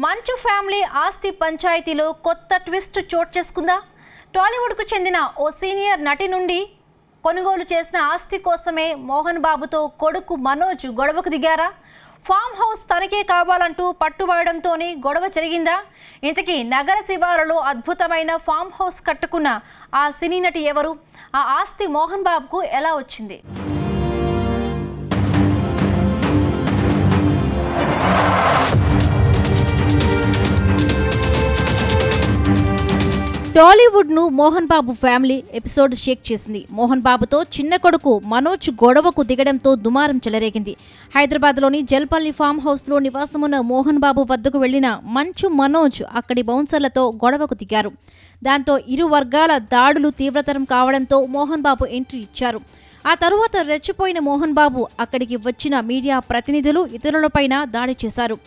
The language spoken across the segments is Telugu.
మంచు ఫ్యామిలీ ఆస్తి పంచాయతీలో కొత్త ట్విస్ట్ చోటు చేసుకుందా? టాలీవుడ్కు చెందిన ఓ సీనియర్ నటి నుండి కొనుగోలు చేసిన ఆస్తి కోసమే మోహన్ బాబుతో కొడుకు మనోజ్ గొడవకు దిగారా? ఫామ్ హౌస్ తనకే కావాలంటూ పట్టుబడడంతోనే గొడవ జరిగిందా? ఇంతకీ నగర శివారులో అద్భుతమైన ఫామ్ హౌస్ కట్టుకున్న ఆ సినీ నటి ఎవరు? ఆ ఆస్తి మోహన్ బాబుకు ఎలా వచ్చింది? టాలీవుడ్ ను మోహన్ బాబు ఫ్యామిలీ ఎపిసోడ్ షేక్ చేసింది. మోహన్ బాబుతో చిన్న కొడుకు మనోజ్ గొడవకు దిగడంతో దుమారం చెలరేగింది. హైదరాబాద్లోని జల్పల్లి ఫామ్ హౌస్ లో నివాసమున్న మోహన్ బాబు వద్దకు వెళ్లిన మంచు మనోజ్ అక్కడి బౌన్సర్లతో గొడవకు దిగారు. దాంతో ఇరు వర్గాల దాడులు తీవ్రతరం కావడంతో మోహన్ బాబు ఎంట్రీ ఇచ్చారు. ఆ తరువాత రెచ్చిపోయిన మోహన్ బాబు అక్కడికి వచ్చిన మీడియా ప్రతినిధులు ఇతరులపైన దాడి చేశారు.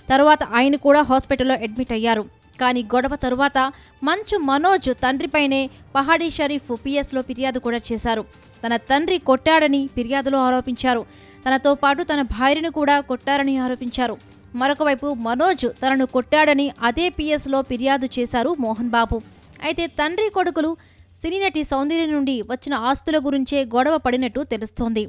తరువాత ఆయన కూడా హాస్పిటల్లో అడ్మిట్ అయ్యారు. కానీ గొడవ తరువాత మంచు మనోజ్ తండ్రిపైనే పహాడీ షరీఫ్ పిఎస్లో ఫిర్యాదు కూడా చేశారు. తన తండ్రి కొట్టాడని ఫిర్యాదులో ఆరోపించారు. తనతో పాటు తన భార్యను కూడా కొట్టారని ఆరోపించారు. మరొకవైపు మనోజ్ తనను కొట్టాడని అదే పిఎస్లో ఫిర్యాదు చేశారు మోహన్ బాబు. అయితే తండ్రి కొడుకులు సినీ నటి సౌందర్య నుండి వచ్చిన ఆస్తుల గురించే గొడవ పడినట్టు తెలుస్తోంది.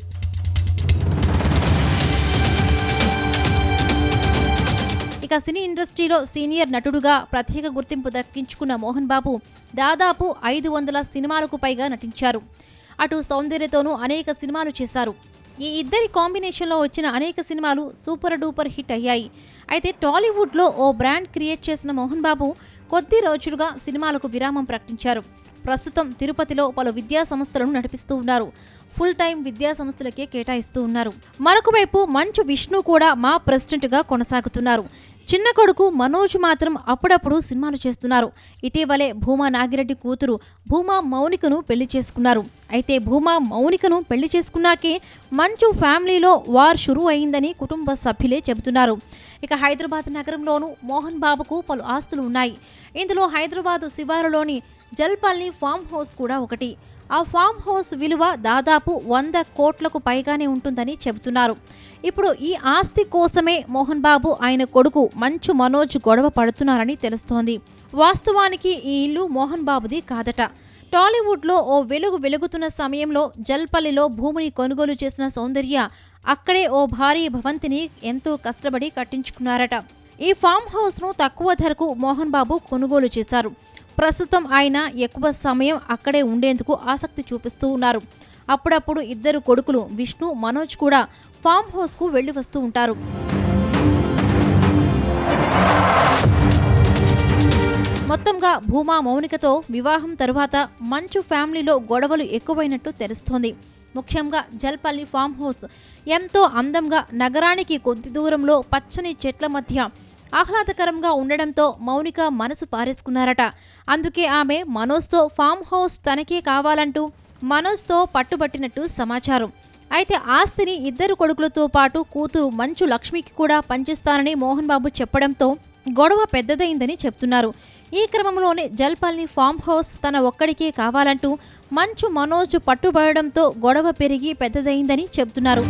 ఇక సినీ ఇండస్ట్రీలో సీనియర్ నటుడుగా ప్రత్యేక గుర్తింపు దక్కించుకున్న మోహన్ బాబు దాదాపు 500 సినిమాలకు పైగా నటించారు. అటు సౌందర్యతోనూ అనేక సినిమాలు చేశారు. ఈ ఇద్దరి కాంబినేషన్లో వచ్చిన అనేక సినిమాలు సూపర్ డూపర్ హిట్ అయ్యాయి. అయితే టాలీవుడ్లో ఓ బ్రాండ్ క్రియేట్ చేసిన మోహన్ బాబు కొద్ది రోజులుగా సినిమాలకు విరామం ప్రకటించారు. ప్రస్తుతం తిరుపతిలో పలు విద్యా సంస్థలను నడిపిస్తూ ఉన్నారు. ఫుల్ టైం విద్యా సంస్థలకే కేటాయిస్తూ ఉన్నారు. మరొక వైపు మంచు విష్ణు కూడా మా ప్రెసిడెంట్గా కొనసాగుతున్నారు. చిన్న కొడుకు మనోజ్ మాత్రం అప్పుడప్పుడు సినిమాలు చేస్తున్నారు. ఇటీవలే భూమా నాగిరెడ్డి కూతురు భూమా మౌనికను పెళ్లి చేసుకున్నారు. అయితే భూమా మౌనికను పెళ్లి చేసుకున్నాకే మంచు ఫ్యామిలీలో వార్ షురూ అయిందని కుటుంబ సభ్యులే చెబుతున్నారు. ఇక హైదరాబాద్ నగరంలోనూ మోహన్ బాబుకు పలు ఆస్తులు ఉన్నాయి. ఇందులో హైదరాబాద్ శివారులోని జల్పల్లి ఫామ్ హౌస్ కూడా ఒకటి. ఆ ఫామ్ హౌస్ విలువ దాదాపు 100 కోట్లకు పైగానే ఉంటుందని చెబుతున్నారు. ఇప్పుడు ఈ ఆస్తి కోసమే మోహన్ బాబు ఆయన కొడుకు మంచు మనోజ్ గొడవ పడుతున్నారని తెలుస్తోంది. వాస్తవానికి ఈ ఇల్లు మోహన్ బాబుది కాదట. టాలీవుడ్లో ఓ వెలుగుతున్న సమయంలో జల్పల్లిలో భూమిని కొనుగోలు చేసిన సౌందర్య అక్కడే ఓ భారీ భవంతిని ఎంతో కష్టపడి కట్టించుకున్నారట. ఈ ఫామ్ హౌస్ను తక్కువ ధరకు మోహన్ బాబు కొనుగోలు చేశారు. ప్రస్తుతం ఆయన ఎక్కువ సమయం అక్కడే ఉండేందుకు ఆసక్తి చూపిస్తూ ఉన్నారు. అప్పుడప్పుడు ఇద్దరు కొడుకులు విష్ణు, మనోజ్ కూడా ఫామ్ హౌస్కు వెళ్లి వస్తూ ఉంటారు. మొత్తంగా భూమా మౌనికతో వివాహం తరువాత మంచు ఫ్యామిలీలో గొడవలు ఎక్కువైనట్టు తెలుస్తోంది. ముఖ్యంగా జల్పల్లి ఫామ్ హౌస్ ఎంతో అందంగా నగరానికి కొద్ది దూరంలో పచ్చని చెట్ల మధ్య ఆహ్లాదకరంగా ఉండడంతో మౌనిక మనసు పారేసుకున్నారట. అందుకే ఆమె మనోజ్తో ఫామ్ హౌస్ తనకే కావాలంటూ మనోజ్తో పట్టుబట్టినట్టు సమాచారం. అయితే ఆస్తిని ఇద్దరు కొడుకులతో పాటు కూతురు మంచు లక్ష్మికి కూడా పంచిస్తానని మోహన్ బాబు చెప్పడంతో గొడవ పెద్దదైందని చెప్తున్నారు. ఈ క్రమంలోనే జల్పల్లి ఫామ్ హౌస్ తన ఒక్కడికే కావాలంటూ మంచు మనోజ్ పట్టుబడడంతో గొడవ పెరిగి పెద్దదైందని చెబుతున్నారు.